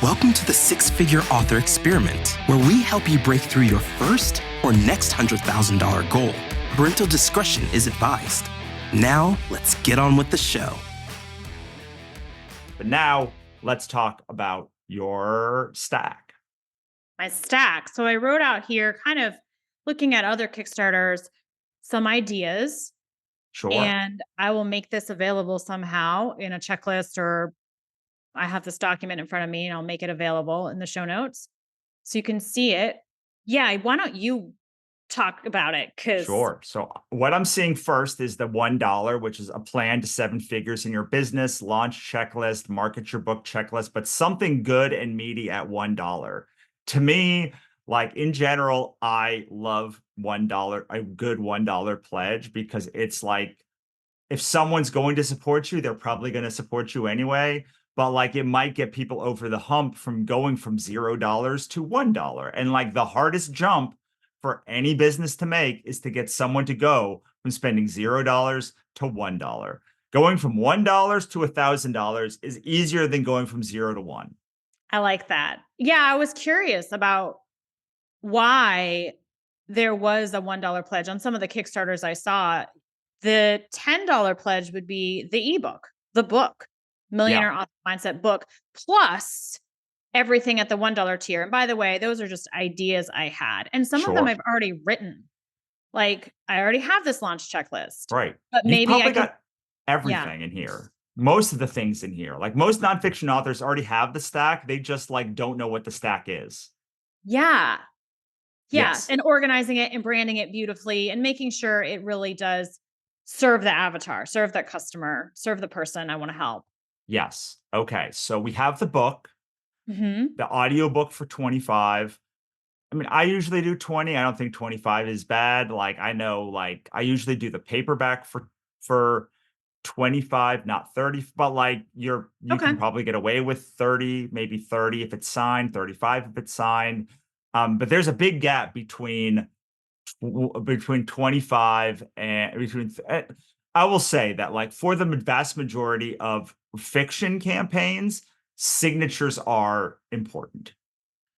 Welcome to the Six-Figure Author Experiment, where we help you break through your first or next $100,000 goal. Parental discretion is advised. Now, let's get on with the show. But now, let's talk about your stack. My stack. So I wrote out here, kind of looking at other Kickstarters, some ideas. Sure. And I will make this available somehow in a checklist, or I have this document in front of me and I'll make it available in the show notes so you can see it. Yeah. Why don't you talk about it? Sure. So what I'm seeing first is the $1, which is a plan to 7 figures in your business, launch checklist, market your book checklist, but something good and meaty at $1. To me, like in general, I love $1, a good $1 pledge, because it's like, if someone's going to support you, they're probably going to support you anyway. But like, it might get people over the hump from going from $0 to $1. And like, the hardest jump for any business to make is to get someone to go from spending $0 to $1. Going from $1 to $1,000 is easier than going from 0 to 1. I like that. Yeah, I was curious about why there was a $1 pledge on some of the Kickstarters I saw. The $10 pledge would be the ebook, the book, Millionaire Author Mindset book, plus everything at the $1 tier. And by the way, those are just ideas I had. And some of them I've already written. Like, I already have this launch checklist. Right. But maybe I got everything in here. Most of the things in here. Like, most nonfiction authors already have the stack. They just like don't know what the stack is. Yeah. Yes. And organizing it and branding it beautifully and making sure it really does serve the avatar, serve that customer, serve the person I want to help. Yes. Okay. So we have the book, Mm-hmm. the audiobook for 25. I mean, I usually do 20. I don't think 25 is bad. Like, I know, like, I usually do the paperback for 25, not 30, but like you can probably get away with 30, maybe 30 if it's signed, 35 if it's signed. But there's a big gap between 25 and I will say that, like, for the vast majority of fiction campaigns, signatures are important.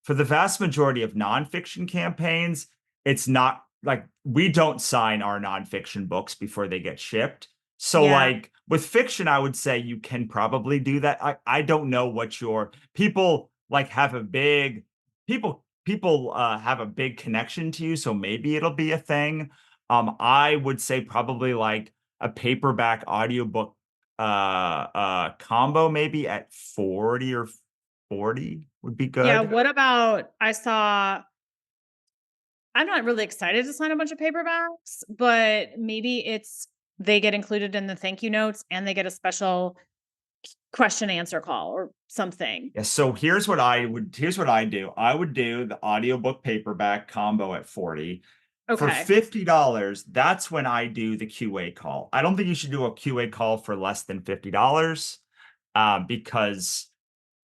For the vast majority of nonfiction campaigns, it's not like, we don't sign our nonfiction books before they get shipped. So like with fiction, I would say you can probably do that. I don't know what your people like have a big people have a big connection to you. So maybe it'll be a thing. I would say probably like a paperback audiobook combo, maybe at 40 or 40 would be good. Yeah. What about, I'm not really excited to sign a bunch of paperbacks, but maybe they get included in the thank you notes and they get a special question answer call or something. Yeah. So here's what I do. I would do the audiobook paperback combo at 40. For $50, that's when I do the QA call. I don't think you should do a QA call for less than $50 because,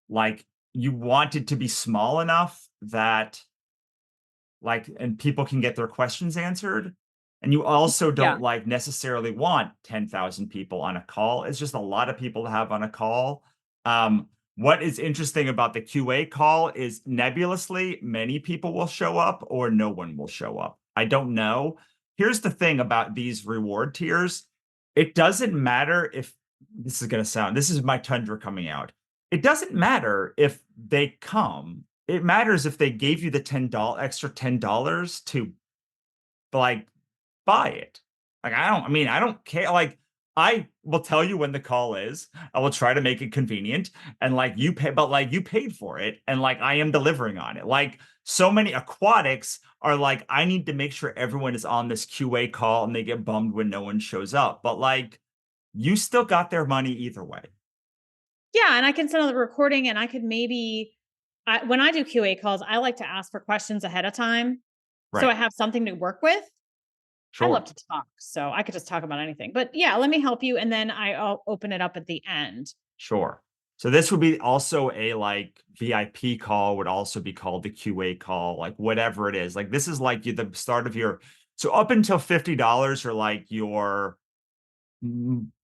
like, you want it to be small enough that, like, and people can get their questions answered. And you also don't like necessarily want 10,000 people on a call. It's just a lot of people to have on a call. What is interesting about the QA call is nebulously, many people will show up or no one will show up. I don't know. Here's the thing about these reward tiers. It doesn't matter if this is my tundra coming out. It doesn't matter if they come. It matters if they gave you the extra $10 to, like, buy it. Like, I don't care. Like, I will tell you when the call is. I will try to make it convenient, and like, you pay, but like, you paid for it, and like, I am delivering on it. Like, so many aquatics are like, I need to make sure everyone is on this QA call and they get bummed when no one shows up. But like, you still got their money either way. Yeah. And I can send out the recording, and I could when I do QA calls, I like to ask for questions ahead of time. Right. So I have something to work with. Sure. I love to talk, so I could just talk about anything. But yeah, let me help you, and then I'll open it up at the end. Sure. So this would be also a like VIP call, would also be called the QA call, like whatever it is. Like, this is like the start of so up until $50 are like your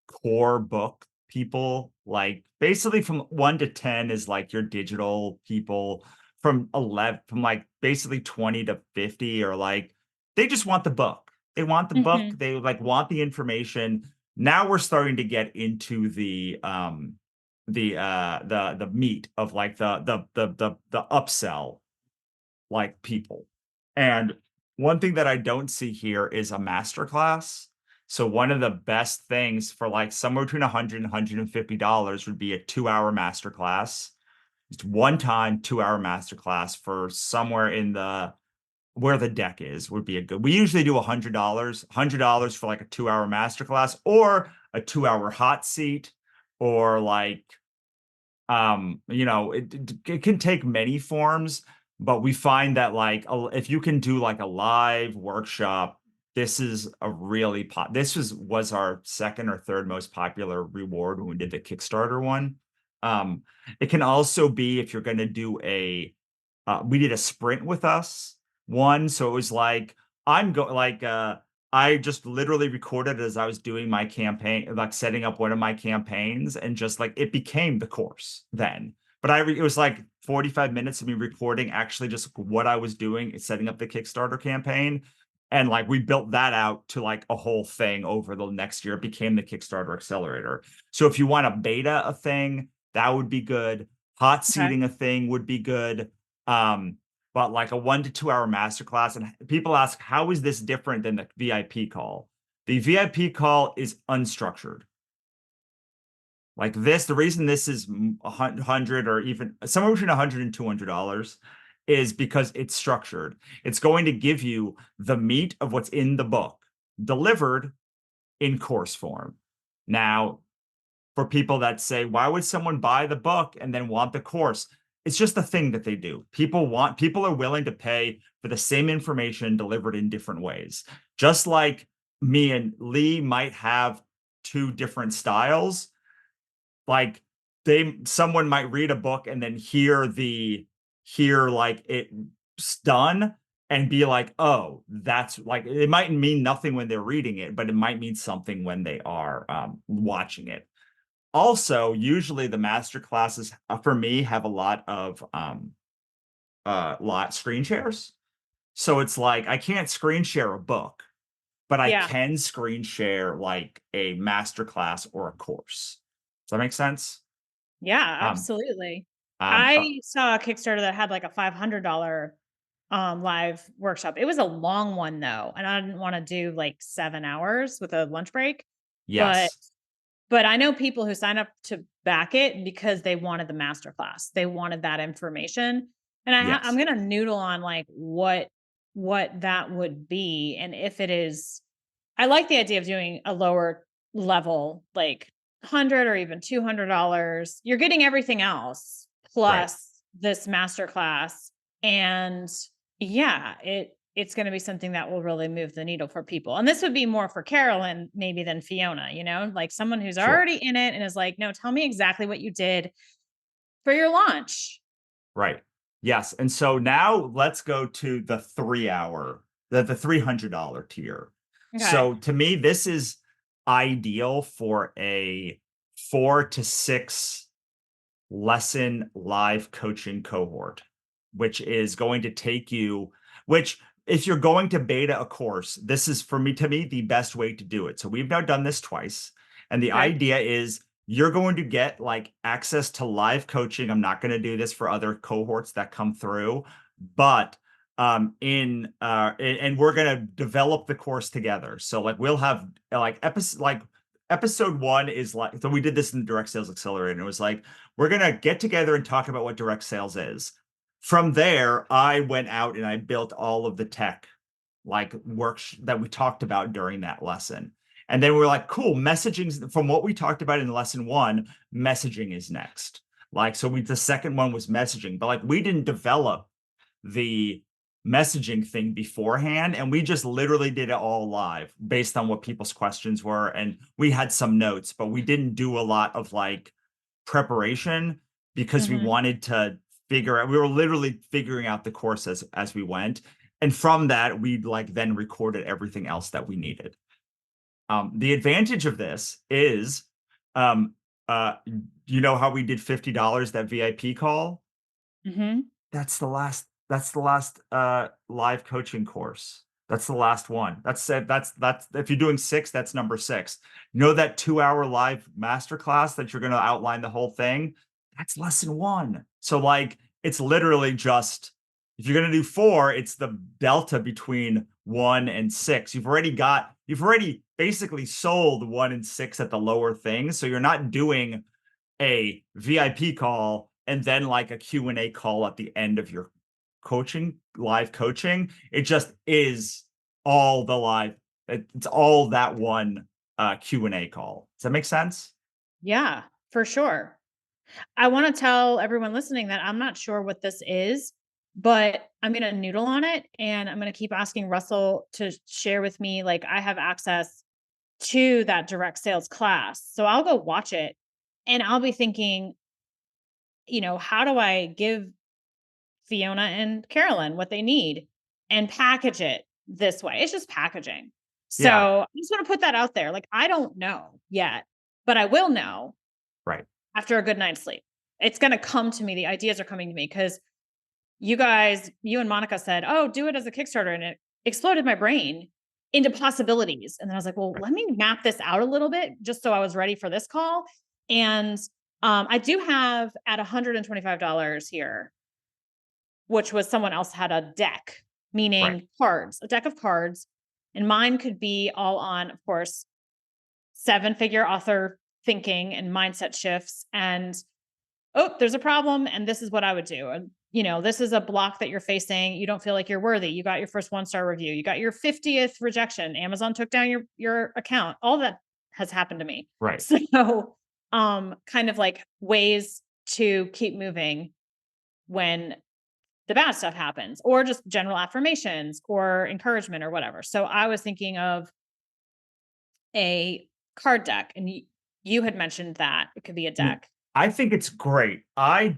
core book people, like basically from 1 to 10 is like your digital people, from like basically 20 to 50 are like, they just want the book. They want the book. Mhm. They like want the information. Now we're starting to get into the meat of like the upsell like people. And one thing that I don't see here is a masterclass. So one of the best things for like somewhere between $100 and $150 would be a 2-hour masterclass. Just one time 2-hour masterclass for somewhere in the where the deck is would be a good. We usually do $100 for like a 2-hour masterclass or a 2-hour hot seat, or like it can take many forms, but we find that like if you can do like a live workshop, this is a really this was our second or third most popular reward when we did the Kickstarter one. It can also be if you're going to do we did a sprint with us one, so it was like I just literally recorded as I was doing my campaign, like setting up one of my campaigns, and just like it became the course then. But it was like 45 minutes of me recording actually just what I was doing, setting up the Kickstarter campaign. And like we built that out to like a whole thing over the next year. It became the Kickstarter Accelerator. So if you want to beta a thing, that would be good. Hot seating a thing would be good. But like a 1 to 2 hour masterclass. And people ask, how is this different than the VIP call? The VIP call is unstructured. Like this, the reason this is 100 or even somewhere between $100 and $200 is because it's structured. It's going to give you the meat of what's in the book delivered in course form. Now, for people that say, why would someone buy the book and then want the course? It's just the thing that they do. People are willing to pay for the same information delivered in different ways. Just like me and Lee might have 2 different styles. Like someone might read a book and then hear like it's done and be like, oh, that's like, it might mean nothing when they're reading it, but it might mean something when they are watching it. Also, usually the master classes for me have a lot of screen shares. So it's like I can't screen share a book, but I can screen share like a master class or a course. Does that make sense? Yeah, absolutely. I saw a Kickstarter that had like a $500 live workshop. It was a long one though, and I didn't want to do like 7 hours with a lunch break. But Yes. But I know people who sign up to back it because they wanted the masterclass. They wanted that information. And I'm Yes. going to noodle on like what that would be. And if it is, I like the idea of doing a lower level, like 100 or even $200. You're getting everything else Right. plus this masterclass. And yeah, it's going to be something that will really move the needle for people. And this would be more for Carolyn maybe than Fiona, like someone who's Sure. already in it and is like, no, tell me exactly what you did for your launch. Right. Yes. And so now let's go to the 3-hour, the $300 tier. Okay. So to me, this is ideal for a 4 to 6 lesson live coaching cohort, which is going to take you, which if you're going to beta a course, this is to me, the best way to do it. So we've now done this twice. And the idea is you're going to get like access to live coaching. I'm not going to do this for other cohorts that come through, but and we're going to develop the course together. So like we'll have like episode 1 is like, so we did this in the Direct Sales Accelerator, and it was like, we're going to get together and talk about what direct sales is. From there, I went out and I built all of the tech like works that we talked about during that lesson. And then we're like, cool, messaging from what we talked about in lesson 1, messaging is next. Like, so the second one was messaging, but like we didn't develop the messaging thing beforehand, and we just literally did it all live based on what people's questions were. And we had some notes, but we didn't do a lot of like preparation because we wanted to figure out, we were literally figuring out the course as we went. And from that, we like then recorded everything else that we needed. The advantage of this is you know how we did $50, that VIP call? Mm-hmm. That's the last live coaching course. That's the last one. That's if you're doing 6, that's number 6. You know that 2-hour live masterclass that you're going to outline the whole thing? That's lesson 1. So like it's literally just, if you're going to do 4, it's the delta between 1 and 6. You've already basically sold 1 and 6 at the lower things. So you're not doing a VIP call and then like a Q&A call at the end of your live coaching. It just is all the live, it's all that one Q&A call. Does that make sense? Yeah, for sure. I want to tell everyone listening that I'm not sure what this is, but I'm going to noodle on it, and I'm going to keep asking Russell to share with me. Like, I have access to that direct sales class. So I'll go watch it, and I'll be thinking, how do I give Fiona and Carolyn what they need and package it this way? It's just packaging. So Yeah. I just want to put that out there. Like, I don't know yet, but I will know Right. after a good night's sleep. It's going to come to me. The ideas are coming to me because you and Monica said, "Oh, do it as a Kickstarter." And it exploded my brain into possibilities. And then I was like, well, let me map this out a little bit just so I was ready for this call. And I do have at $125 here, which was someone else had a deck, meaning cards, a deck of cards. And mine could be all on, of course, 7-figure author thinking and mindset shifts. And, oh, there's a problem. And this is what I would do. And, this is a block that you're facing. You don't feel like you're worthy. You got your first 1-star review. You got your 50th rejection. Amazon took down your account. All that has happened to me. Right. So, kind of like ways to keep moving when the bad stuff happens, or just general affirmations or encouragement or whatever. So I was thinking of a card deck, and you had mentioned that it could be a deck. I think it's great. I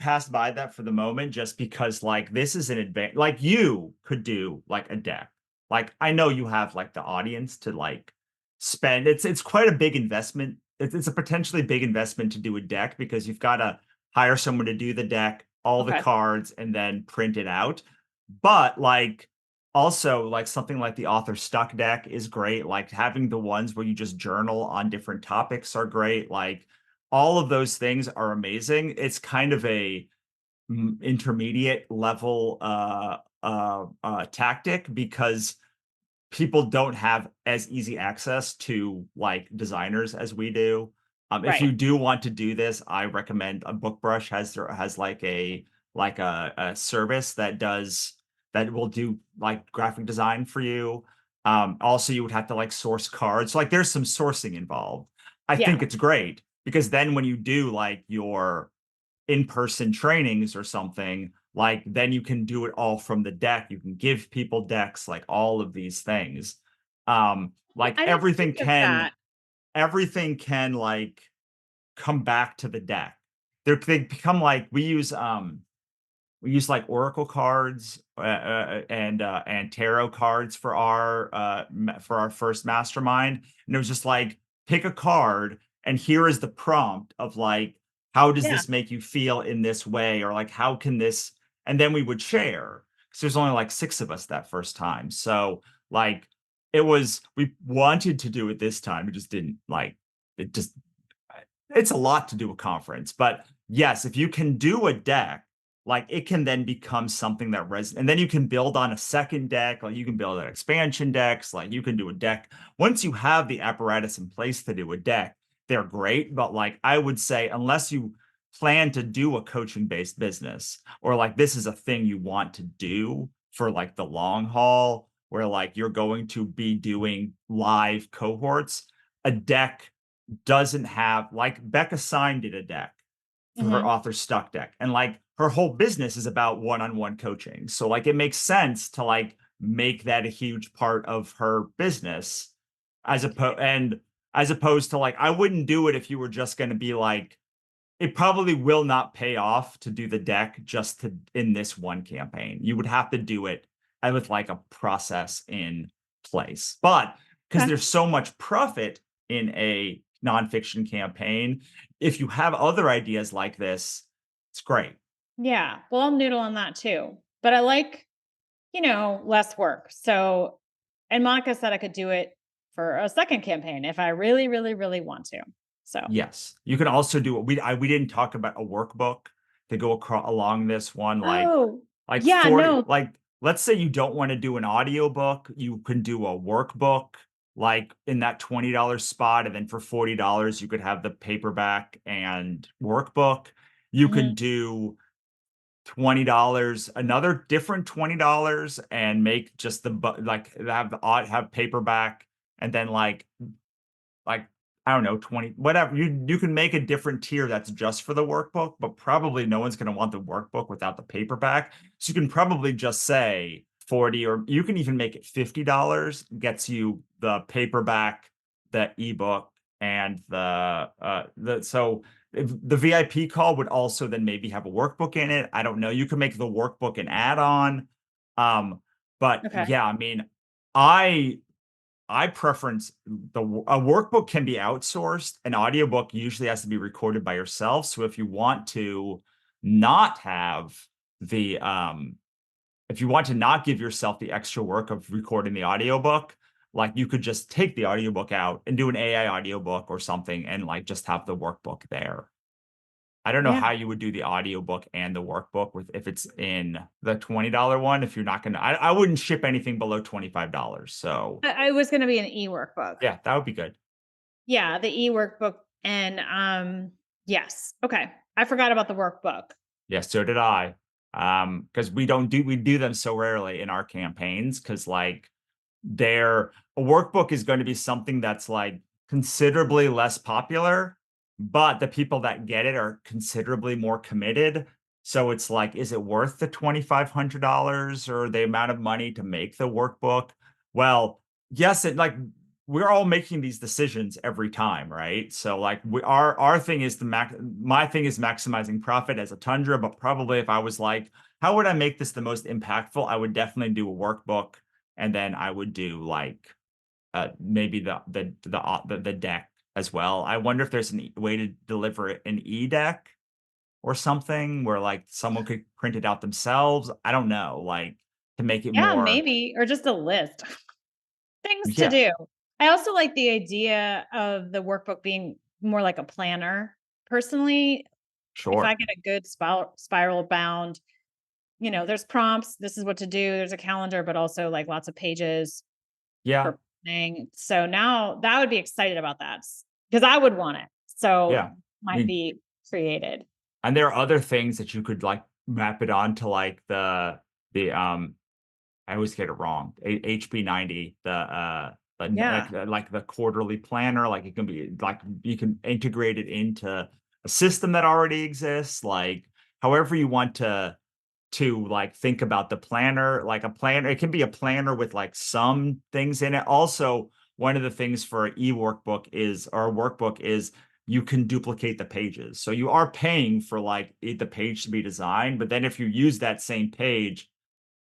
passed by that for the moment just because like this is an advantage. Like you could do like a deck. Like I know you have like the audience to like spend. It's quite a big investment. It's a potentially big investment to do a deck because you've got to hire someone to do the deck, all the cards, and then print it out. But like also like something like the author stuck deck is great. Like having the ones where you just journal on different topics are great. Like all of those things are amazing. It's kind of a intermediate level tactic because people don't have as easy access to like designers as we do. If you do want to do this, I recommend a BookBrush has like a service that will do like graphic design for you. Also, you would have to like source cards. So like there's some sourcing involved. I think it's great because then when you do like your in-person trainings or something, like then you can do it all from the deck. You can give people decks, like all of these things. Like everything can like come back to the deck. They become like we use like oracle cards and tarot cards for our first mastermind, and it was just like pick a card and here is the prompt of like how does this make you feel in this way, or like how can this, and then we would share because there's only like 6 of us that first time. So like we wanted to do it this time, it just didn't like it just it's a lot to do a conference. But yes, if you can do a deck, like it can then become something that and then you can build on a second deck, like you can build an expansion decks, like you can do a deck. Once you have the apparatus in place to do a deck, they're great. But like I would say, unless you plan to do a coaching based business, or like this is a thing you want to do for like the long haul, where like you're going to be doing live cohorts, a deck doesn't have, like Becca Sign did a deck for her author stuck deck, and like her whole business is about one-on-one coaching. So like it makes sense to like make that a huge part of her business as opposed to like I wouldn't do it if you were just going to be like, it probably will not pay off to do the deck just in this one campaign. You would have to do it with like a process in place. But because there's so much profit in a nonfiction campaign. If you have other ideas like this, it's great. Yeah. Well, I'll noodle on that too. But I like, less work. So, and Monica said I could do it for a second campaign if I really, really, really want to. So, Yes. You can also do we didn't talk about a workbook to go along this one, oh, like yeah, 40, no. like let's say you don't want to do an audiobook, you can do a workbook like in that $20 spot, and then for $40 you could have the paperback and workbook. You could Mhm. do $20, another different $20, and make just like have paperback, and then like I don't know, 20, whatever. You can make a different tier that's just for the workbook, but probably no one's going to want the workbook without the paperback. So you can probably just say 40, or you can even make it $50, gets you the paperback, the ebook, and so if the VIP call would also then maybe have a workbook in it. I don't know. You can make the workbook an add-on. But Okay. yeah, I mean, I preference a workbook can be outsourced. An audiobook usually has to be recorded by yourself. So if you want to not have the if you want to not give yourself the extra work of recording the audiobook, like you could just take the audiobook out and do an AI audiobook or something, and like just have the workbook there. I don't know Yeah. how you would do the audiobook and the workbook with if it's in the $20 one. If you're not gonna, I wouldn't ship anything below $25. So I was going to be an e-workbook. yeah, that would be good. Yeah, the e-workbook. And yes. Okay. I forgot about the workbook. Yeah, so did I. Because we do them so rarely in our campaigns, because like a workbook is going to be something that's like considerably less popular, but the people that get it are considerably more committed. So it's like, is it worth the $2,500 or the amount of money to make the workbook? Well, yes, we're all making these decisions every time, right? So like our thing is my thing is maximizing profit as a Tundra, but probably if I was like, how would I make this the most impactful? I would definitely do a workbook, and then I would do like maybe the deck as well. I wonder if there's a way to deliver an e-deck or something where like someone could print it out themselves. I don't know, like to make it Yeah, more. maybe, or just a list. Things to Yeah, do. I also like the idea of the workbook being more like a planner. Personally, if I sure. get a good spiral bound, there's prompts, this is what to do, there's a calendar, but also like lots of pages Yeah, for planning. So now that would be excited about that because I would want it. yeah. So I might mean, be created. and there are other things that you could like map it on to, like the I always get it wrong. HB90, Yeah. like the quarterly planner, like it can be like you can integrate it into a system that already exists, like however you want to like think about the planner, like a planner. It can be a planner with like some things in it. Also, one of the things for an e-workbook is, or a workbook is, you can duplicate the pages. So you are paying for like the page to be designed, but then if you use that same page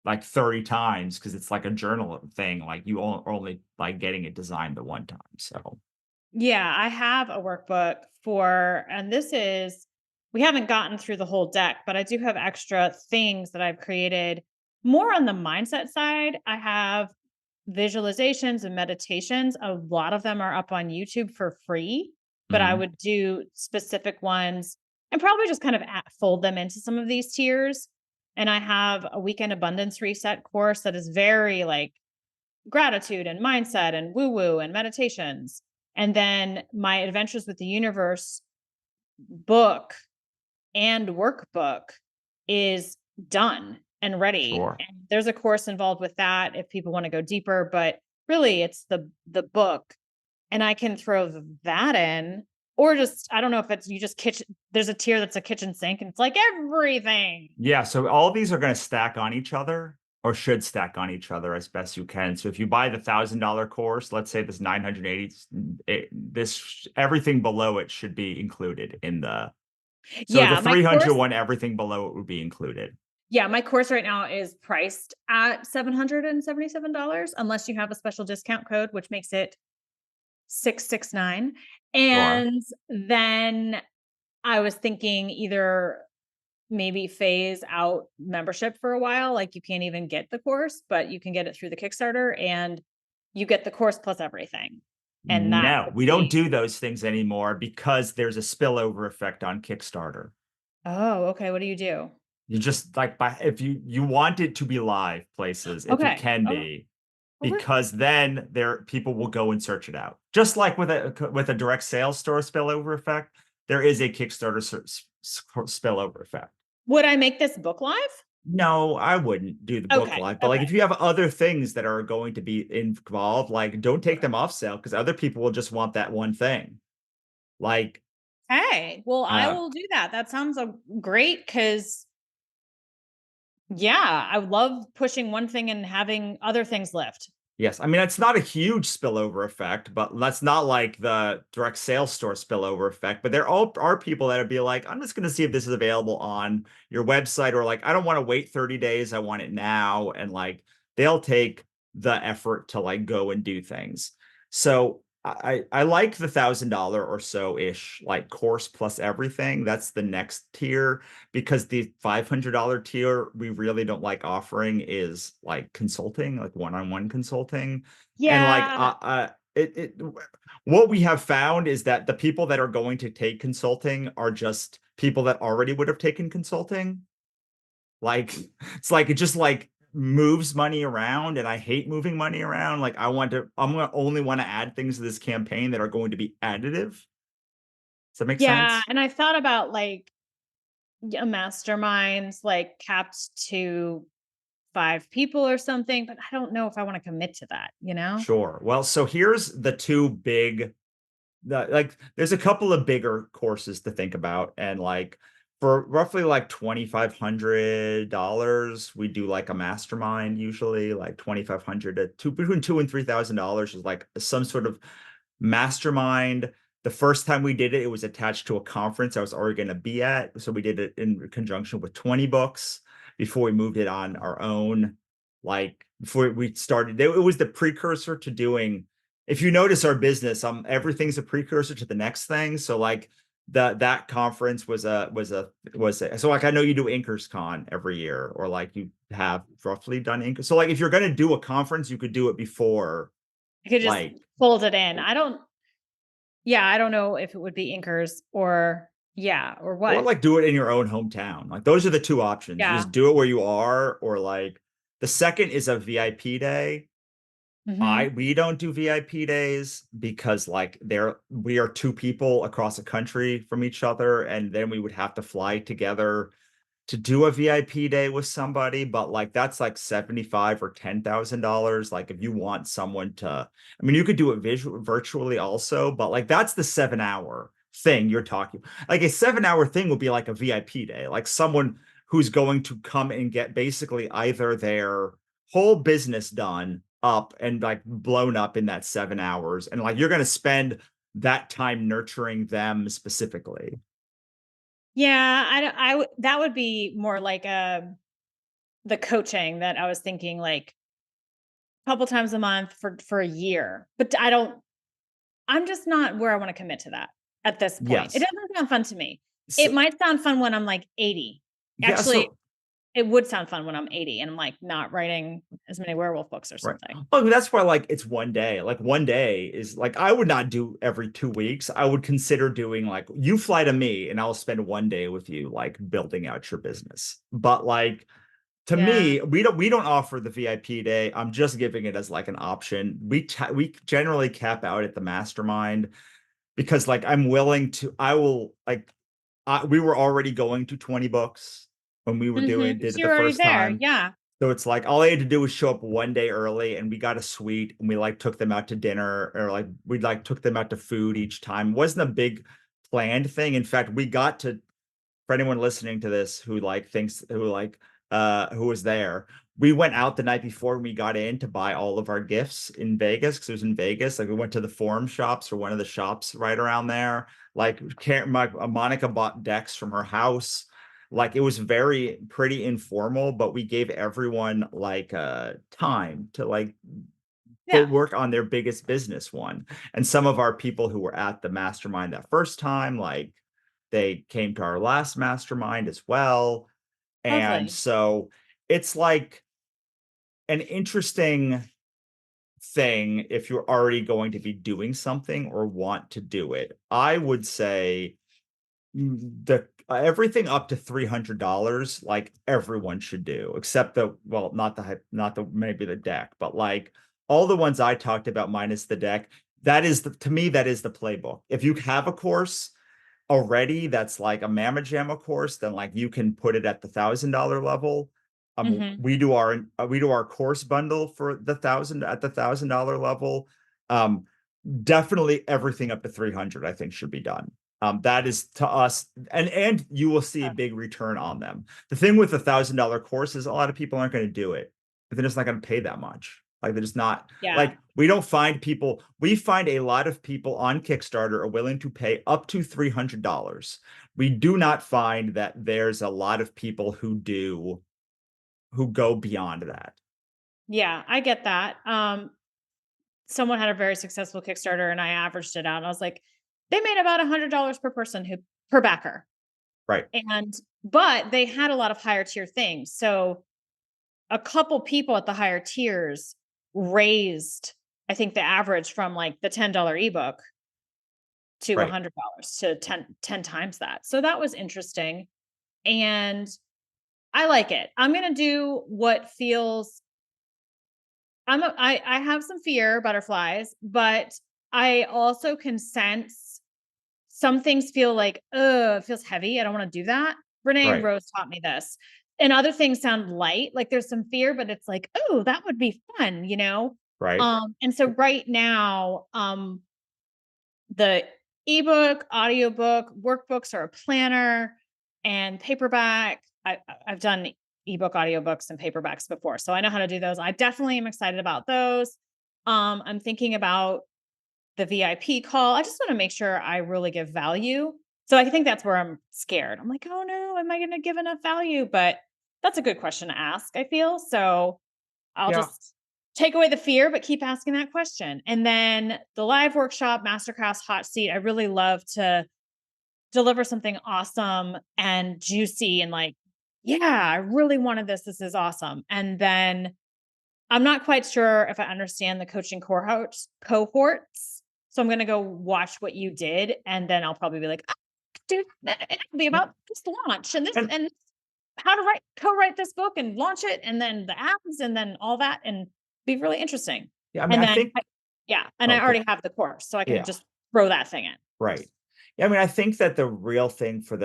like 30 times, because it's like a journal thing, like you only like getting it designed the one time. So Yeah, I have a workbook and we haven't gotten through the whole deck, but I do have extra things that I've created more on the mindset side. I have visualizations and meditations. A lot of them are up on YouTube for free, but I mhm. would do specific ones and probably just kind of fold them into some of these tiers. And I have a weekend abundance reset course that is very like gratitude and mindset and woo woo and meditations. And then my Adventures with the Universe book and workbook is done and ready. Sure. And there's a course involved with that if people want to go deeper, but really it's the book. And I can throw that in, or just I don't know if it's you just kitchen there's a tier that's a kitchen sink and it's like everything. Yeah, so all these are going to stack on each other, or should stack on each other as best you can. So if you buy the $1,000 course, let's say this 980, everything below it should be included in the. So the Yeah, my 300 course one, everything below it would be included. Yeah, my course right now is priced at $777 unless you have a special discount code, which makes it 669. Sure. And then I was thinking either maybe phase out membership for a while, like you can't even get the course, but you can get it through the Kickstarter and you get the course plus everything. And that No, would we don't be do those things anymore because there's a spillover effect on Kickstarter. Oh, okay. What do you do? You just like if you want it to be live places, if it Okay. can Oh, be, okay. because then people will go and search it out. Just like with a direct sales store spillover effect, there is a Kickstarter spillover effect. Would I make this book live? No, I wouldn't do the book Okay. live, but like Okay. if you have other things that are going to be involved, like don't take them off sale because other people will just want that one thing. Like, Hey, well, I uh, will do that. That sounds great because, yeah, I love pushing one thing and having other things lift. yes, I mean it's not a huge spillover effect, but that's not like the direct sales store spillover effect. But there are people that would be like, I'm just going to see if this is available on your website, or like, I don't want to wait 30 days, I want it now, and like they'll take the effort to like go and do things. So I like the $1,000 or so ish like course plus everything. That's the next tier, because the $500 tier we really don't like offering is like consulting, like one-on-one consulting. And like Yeah. what we have found is that the people that are going to take consulting are just people that already would have taken consulting. Like it's like it just like moves money around, and I hate moving money around. Like I'm gonna only want to add things to this campaign that are going to be additive. Does that make Yeah. sense? And I thought about like a masterminds, like capped to 5 people or something, but I don't know if I want to commit to that, you know? Sure. Well, so here's the two big like there's a couple of bigger courses to think about, and like for roughly like $2,500 we do like a mastermind, usually like 2,500 to between $2,000 and $3,000 is like some sort of mastermind. The first time we did it, it was attached to a conference I was already going to be at, so we did it in conjunction with 20 books before we moved it on our own. Like before we started, it was the precursor to doing, if you notice our business, everything's a precursor to the next thing. So like that conference was a so like I know you do Inkers Con every year, or like you have roughly done Inkers. So like if you're gonna do a conference, you could do it before, I could just like, fold it in. I don't know if it would be Inkers or or or what. like do it in your own hometown. Like those are the two options. You Yeah. just do it where you are, or like the second is a VIP day. Mhm. We don't do VIP days because like we are two people across a country from each other, and then we would have to fly together to do a VIP day with somebody. But like that's like 75 or $10,000. Like if you want someone to, I mean, you could do it virtually also, but like that's the 7 hour thing you're talking. Like a 7 hour thing would be like a VIP day, like someone who's going to come and get basically either their whole business done up and like blown up in that 7 hours, and like you're going to spend that time nurturing them specifically. Yeah, that would be more like the coaching that I was thinking like a couple times a month for a year. But I'm just not where I want to commit to that at this point. It Yes. doesn't sound fun to me. It So, might sound fun when I'm like 80. yeah, Actually, so it would sound fun when I'm 80 and I'm like not writing as many werewolf books or right. something. Well, that's why like it's one day. Like one day is like I would not do every 2 weeks. I would consider doing like you fly to me and I'll spend one day with you, like building out your business. But like to Yeah. me, we don't offer the VIP day. I'm just giving it as like an option. We generally cap out at the mastermind because like I will like we were already going to 20 books when we were Mhm. did it the You're already first there. time. Yeah. So it's like all I had to do was show up one day early, and we got a suite, and we like took them out to dinner, or like we like took them out to food each time. It wasn't a big planned thing. In fact, we got to, for anyone listening to this who like thinks who was there, we went out the night before we got in to buy all of our gifts in Vegas, because it was in Vegas. Like we went to the Forum Shops, or one of the shops right around there. Like Monica bought decks from her house. Like it was very pretty informal, but we gave everyone like time to like go work on their biggest business one. And some of our people who were at the mastermind that first time, like they came to our last mastermind as well. And Lovely. so it's like an interesting thing if you're already going to be doing something or want to do it. I would say the everything up to $300, like everyone should do, except not the maybe the deck, but like all the ones I talked about minus the deck. That is to me, that is the playbook. If you have a course already that's like a Mamma Jamma course, then like you can put it at the $1,000 level. We do our course bundle for the $1,000 level. Definitely everything up to 300, I think, should be done. That is to us, and you will see a big return on them. The thing with the $1,000 course is a lot of people aren't going to do it, but they're just not going to pay that much. Like they're just not like, we don't find people. We find a lot of people on Kickstarter are willing to pay up to $300. We do not find that there's a lot of people who go beyond that. Yeah, I get that. Someone had a very successful Kickstarter and I averaged it out. And I was like, they made about $100 per person per backer. Right. But they had a lot of higher tier things. So a couple people at the higher tiers raised, I think, the average from like the $10 ebook to $100 to 10 times that. So that was interesting. And I like it. I'm going to do what feels, I have some fear, butterflies, but I also can sense some things feel like, it feels heavy. I don't want to do that. Renee Rose taught me this. And other things sound light. Like there's some fear, but it's like, oh, that would be fun, you know? Right. And so right now, the ebook, audiobook, workbooks are a planner and paperback. I've done ebook, audiobooks, and paperbacks before, so I know how to do those. I definitely am excited about those. I'm thinking about the VIP call. I just want to make sure I really give value. So I think that's where I'm scared. I'm like, oh no, am I going to give enough value? But that's a good question to ask, I feel. So I'll just take away the fear, but keep asking that question. And then the live workshop, masterclass, hot seat. I really love to deliver something awesome and juicy and like, yeah, I really wanted this. This is awesome. And then I'm not quite sure if I understand the coaching cohorts. So I'm going to go watch what you did. And then I'll probably be like, oh, dude, it'll be about this launch and this and how to co-write this book and launch it. And then the apps and then all that and be really interesting. Yeah. I mean, I think, I already have the course, so I can just throw that thing in. Right. Yeah, I mean, I think that the real thing for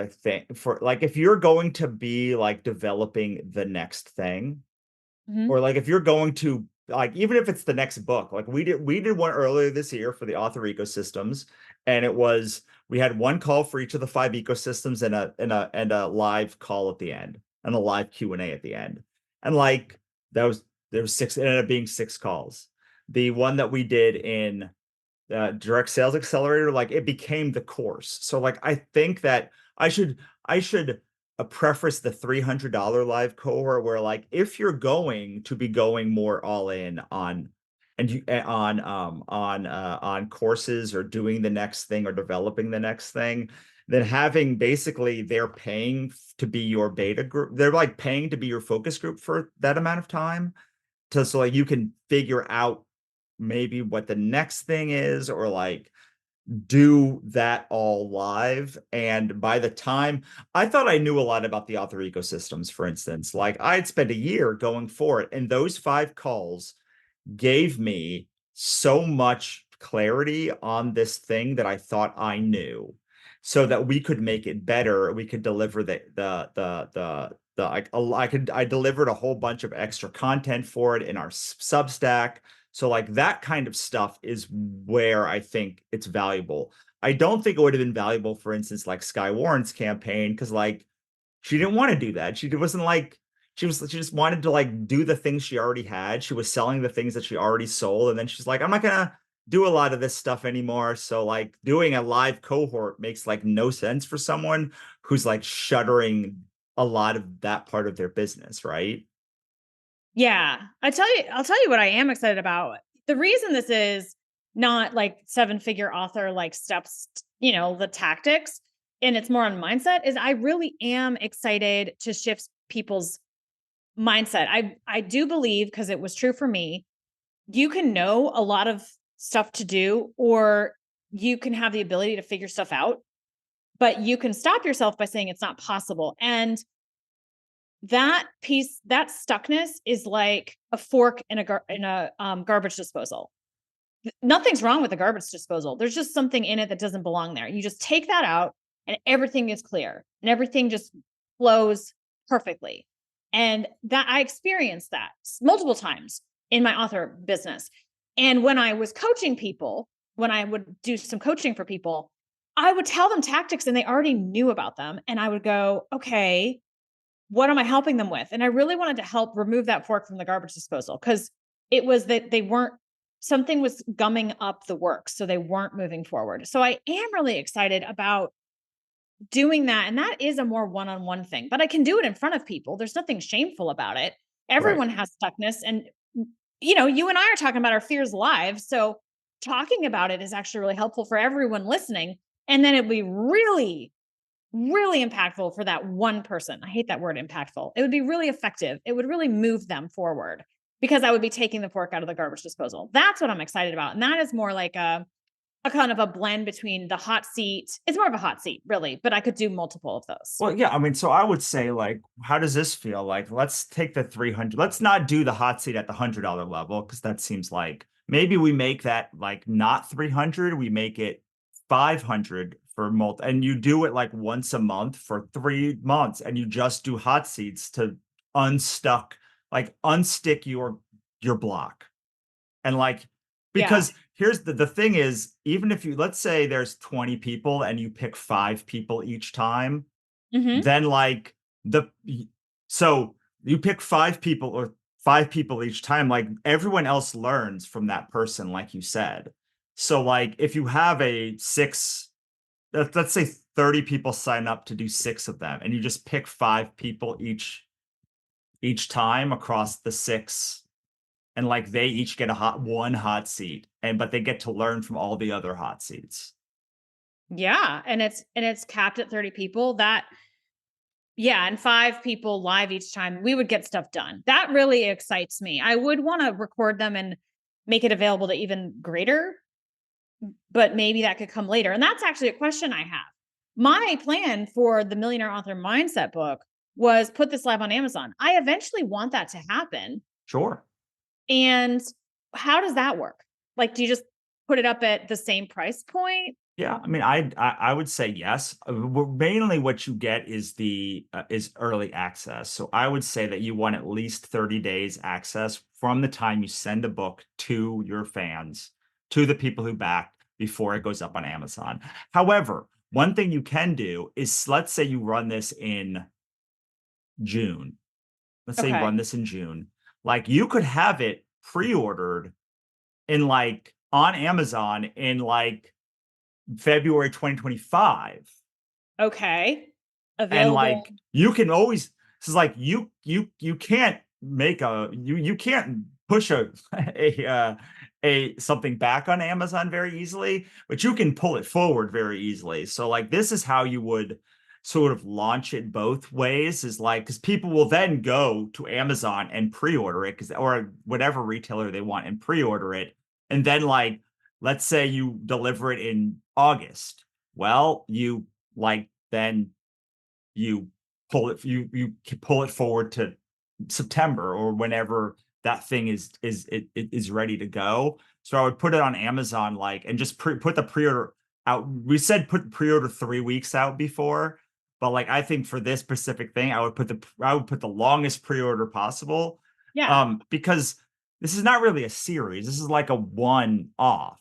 like, if you're going to be like developing the next thing, or like if you're going to like, even if it's the next book, like we did one earlier this year for the author ecosystems, and we had one call for each of the 5 ecosystems and a live call at the end and a live Q&A at the end. And like there was 6, it ended up being 6 calls. The one that we did in Direct Sales Accelerator, like it became the course. So like, I think that I should preface the $300 live cohort where like, if you're going to be going more all in on courses or doing the next thing or developing the next thing, then having basically they're paying to be your beta group. They're like paying to be your focus group for that amount of time so like you can figure out maybe what the next thing is, or like do that all live. And by the time I thought I knew a lot about the author ecosystems, for instance, like I'd spent a year going for it, and those 5 calls gave me so much clarity on this thing that I thought I knew, so that we could make it better. We could deliver I delivered a whole bunch of extra content for it in our Substack. So like that kind of stuff is where I think it's valuable. I don't think it would have been valuable, for instance, like Sky Warren's campaign, because like she didn't want to do that. She wasn't like she just wanted to like do the things she already had. She was selling the things that she already sold, and then she's like, I'm not gonna do a lot of this stuff anymore. So like doing a live cohort makes like no sense for someone who's like shuttering a lot of that part of their business, right? Yeah. I'll tell you what I am excited about. the reason this is not like 7-figure author, like steps, the tactics, and it's more on mindset, is I really am excited to shift people's mindset. I do believe, because it was true for me, you can know a lot of stuff to do, or you can have the ability to figure stuff out, but you can stop yourself by saying it's not possible. And that stuckness is like a fork in a garbage disposal. Nothing's wrong with the garbage disposal. There's just something in it that doesn't belong there. You just take that out and everything is clear and everything just flows perfectly. And that I experienced that multiple times in my author business. And when I was coaching people, when I would do some coaching for people, I would tell them tactics and they already knew about them. And I would go, okay, what am I helping them with? And I really wanted to help remove that fork from the garbage disposal, because it was that something was gumming up the work. So they weren't moving forward. So I am really excited about doing that. And that is a more one-on-one thing, but I can do it in front of people. There's nothing shameful about it. Everyone has stuckness. And, you and I are talking about our fears live. So talking about it is actually really helpful for everyone listening. And then it'd be really, really impactful for that one person. I hate that word impactful. It would be really effective. It would really move them forward, because I would be taking the fork out of the garbage disposal. That's what I'm excited about. And that is more like a kind of a blend between the hot seat. It's more of a hot seat, really, but I could do multiple of those. Well, yeah, I mean, so I would say, like, how does this feel? Like, let's take the 300. Let's not do the hot seat at the $100 level, because that seems like maybe we make that like not 300. We make it 500 for and you do it like once a month for 3 months, and you just do hot seats to unstick your block. And like, because here's the thing is, even if let's say there's 20 people and you pick 5 people each time, then like so you pick 5 people or 5 people each time, like everyone else learns from that person, like you said. So like if you have let's say 30 people sign up to do 6 of them, and you just pick 5 people each time across the 6, and like they each get one hot seat, but they get to learn from all the other hot seats. Yeah. And it's capped at 30 people. And 5 people live each time, we would get stuff done. That really excites me. I would want to record them and make it available to even greater, but maybe that could come later. And that's actually a question I have. My plan for the Millionaire Author Mindset book was put this live on Amazon. I eventually want that to happen. Sure. And how does that work? Like, do you just put it up at the same price point? Yeah, I mean, I would say yes. Mainly what you get is is early access. So I would say that you want at least 30 days access from the time you send a book to your fans, to the people who back, before it goes up on Amazon. However, one thing you can do is, let's say you run this in June. Let's say you run this in June. Like, you could have it pre-ordered in like on Amazon in like February 2025. Okay. Available. And like you can always, this is like you can't make you can't push a something back on Amazon very easily, but you can pull it forward very easily. So like this is how you would sort of launch it both ways, is like, because people will then go to Amazon and pre-order it, or whatever retailer they want, and pre-order it. And then like, let's say you deliver it in August. Well, you like, then you pull it forward to September, or whenever that thing is ready to go. So I would put it on Amazon, like, and just put the pre-order out. We said put the pre-order 3 weeks out before, but like, I think for this specific thing, I would put the longest pre-order possible. Yeah. Because this is not really a series. This is like a one-off.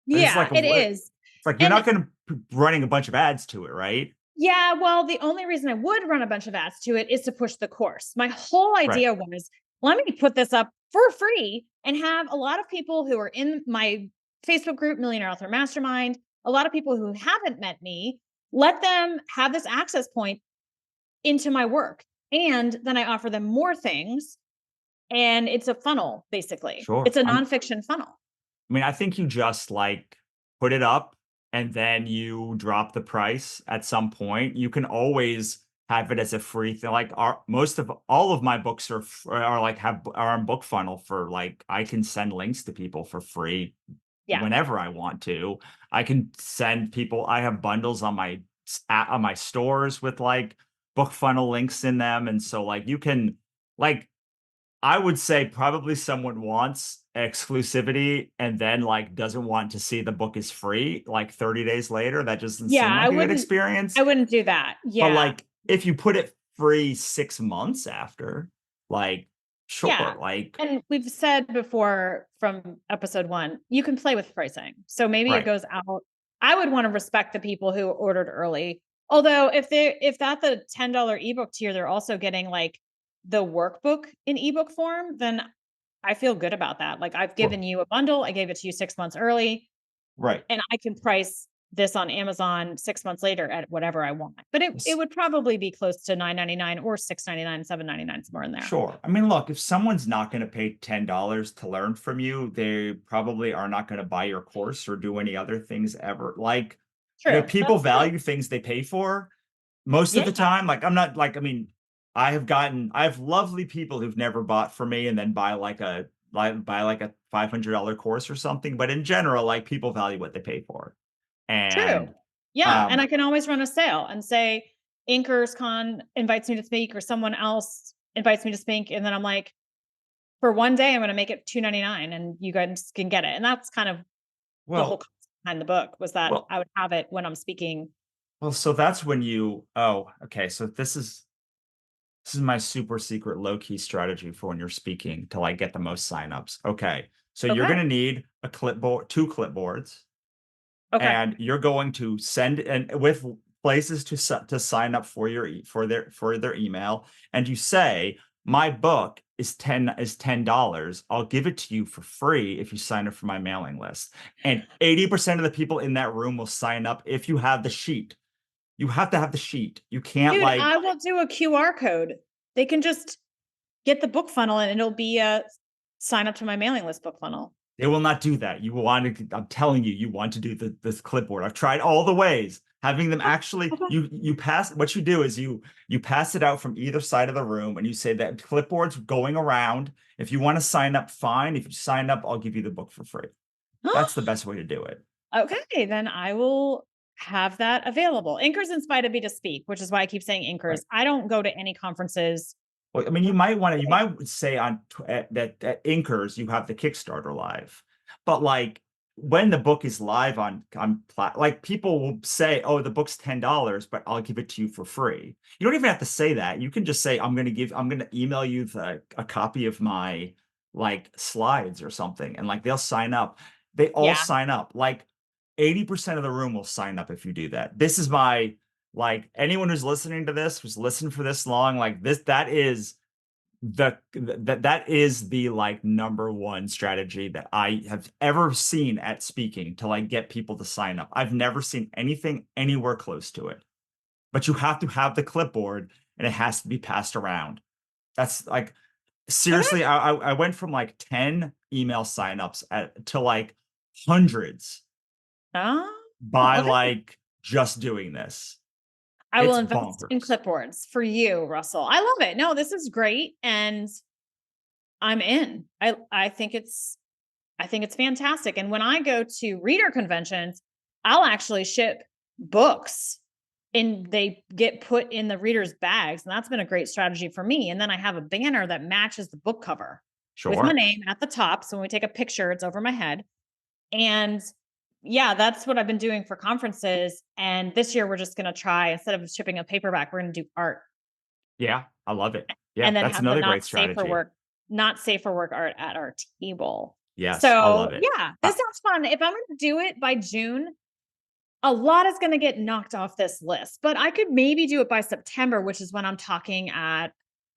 Yeah, it is. It's like, you're not going to be running a bunch of ads to it, right? Yeah, well, the only reason I would run a bunch of ads to it is to push the course. My whole idea was, let me put this up for free and have a lot of people who are in my Facebook group, Millionaire Author Mastermind, a lot of people who haven't met me, let them have this access point into my work. And then I offer them more things. And it's a funnel, basically. Sure. It's a nonfiction funnel. I mean, I think you just like put it up and then you drop the price at some point. You can always have it as a free thing. Like most of all of my books are like are on Book Funnel for like I can send links to people for free Yeah. whenever I want to. I can send people. I have bundles on my stores with like Book Funnel links in them, and so like you can like I would say probably someone wants exclusivity and then like doesn't want to see the book is free like 30 days later. That just doesn't Yeah, seem like a good experience. I wouldn't do that. But Yeah. like if you put it free 6 months after, like sure, Yeah. like And we've said before from episode 1, you can play with pricing. So maybe it right. goes out. I would want to respect the people who ordered early. Although if that's a $10 ebook tier, they're also getting like the workbook in ebook form, then I feel good about that. Like I've given you a bundle, I gave it to you 6 months early, Right. and I can price this on Amazon 6 months later at whatever I want. But it would probably be close to $9.99 or $6.99, $7.99, somewhere in there. Sure. I mean, look, if someone's not going to pay $10 to learn from you, they probably are not going to buy your course or do any other things ever. Like, True. people That's true. value things they pay for most of the time. Like, I'm not like, I mean, I have lovely people who've never bought from me and then buy like a $500 course or something. But in general, like people value what they pay for. And True. Yeah. And I can always run a sale and say, InkersCon invites me to speak, or someone else invites me to speak. And then I'm like, for one day, I'm going to make it $2.99 and you guys can get it. And that's kind of the whole concept behind the book, was that I would have it when I'm speaking. Well, so that's when okay. So this is my super secret low key strategy for when you're speaking to like get the most signups. Okay. So you're going to need a clipboard, 2 clipboards. Okay. And you're going to send and with places to sign up for their email, and you say my book is $10. I'll give it to you for free if you sign up for my mailing list. And 80% of the people in that room will sign up if you have the sheet. You have to have the sheet. You can't Dude, I will do a QR code. They can just get the Book Funnel and it'll be a sign up to my mailing list Book Funnel. They will not do that. You want to, I'm telling you, you want to do this clipboard. I've tried all the ways. Having them actually, you pass, what you do is you pass it out from either side of the room and you say that clipboard's going around. If you want to sign up, fine. If you sign up, I'll give you the book for free. That's the best way to do it. Okay, then I will have that available. Inkers inspired me to speak, which is why I keep saying Inkers. Right. I don't go to any conferences. Well, I mean, you might say that at Inkers, you have the Kickstarter live, but like when the book is live on like people will say, oh, the book's $10, but I'll give it to you for free. You don't even have to say that. You can just say, I'm going to email you a copy of my like slides or something. And like, they'll sign up. They all sign up. Like 80% of the room will sign up if you do that. This is my, like, anyone who's listening to this, who's listened for this long, like that is the like number one strategy that I have ever seen at speaking to like get people to sign up. I've never seen anything anywhere close to it. But you have to have the clipboard and it has to be passed around. That's like, seriously, I went from like 10 email signups to like hundreds by like just doing this. I will invest in clipboards for you, Russell. I love it. No, this is great. And I'm in. I think it's fantastic. And when I go to reader conventions, I'll actually ship books and they get put in the readers' bags. And that's been a great strategy for me. And then I have a banner that matches the book cover with my name at the top. So when we take a picture, it's over my head. And yeah, that's what I've been doing for conferences. And this year we're just going to try, instead of shipping a paperback, we're going to do art. Yeah, I love it. Yeah, and then that's another great strategy. Not safe for work art at our table. Yes, so, I love it. Yeah, this sounds fun. If I'm going to do it by June, a lot is going to get knocked off this list. But I could maybe do it by September, which is when I'm talking at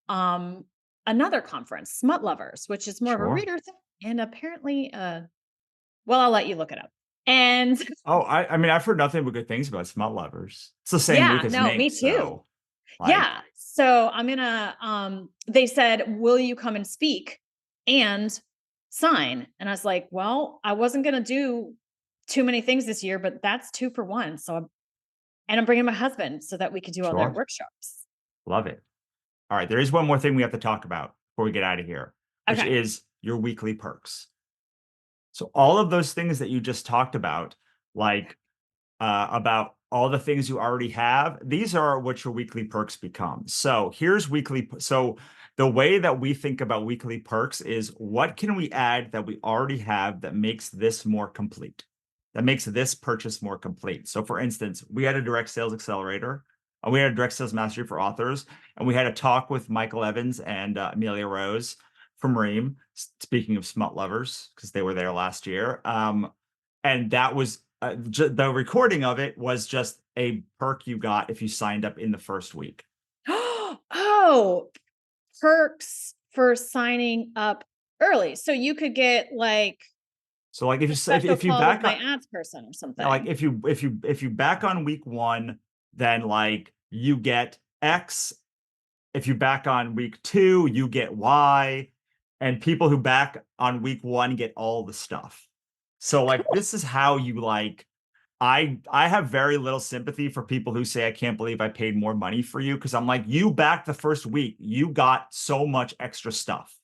another conference, Smut Lovers, which is more of a reader thing. And apparently, well, I'll let you look it up. And I mean, I've heard nothing but good things about Smut Lovers. It's the same week as Nate, me too. So, like, yeah. So I'm gonna. They said, "Will you come and speak?" And sign. And I was like, well, I wasn't going to do too many things this year, but that's 2 for 1. And I'm bringing my husband so that we could do all their Sure. workshops. Love it. All right. There is one more thing we have to talk about before we get out of here, which Okay. is your weekly perks. So all of those things that you just talked about, like about all the things you already have, these are what your weekly perks become. So here's so the way that we think about weekly perks is, what can we add that we already have that makes this more complete, that makes this purchase more complete? So for instance, we had a direct sales accelerator, we had a direct sales mastery for authors, and we had a talk with Michael Evans and Amelia Rose from Ream, speaking of smut lovers, because they were there last year. And that was the recording of it was just a perk you got if you signed up in the first week. Oh, perks for signing up early. So you could get like, so like if you call back with my on ads person or something. like if you back on week 1, then like you get X. If you back on week 2, you get Y, and people who back on week 1 get all the stuff. So like this is how you like. I have very little sympathy for people who say, I can't believe I paid more money for you, because I'm like, you back the first week, you got so much extra stuff.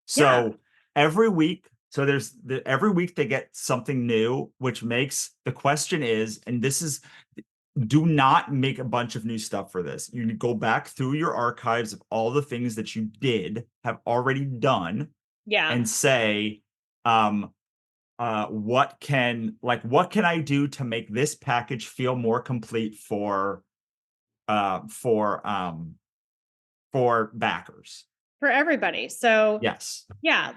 So every week, every week they get something new, which makes the question is, and this is, do not make a bunch of new stuff for this. You go back through your archives of all the things that you have already done, and say, what can I do to make this package feel more complete for backers, for everybody. So yes,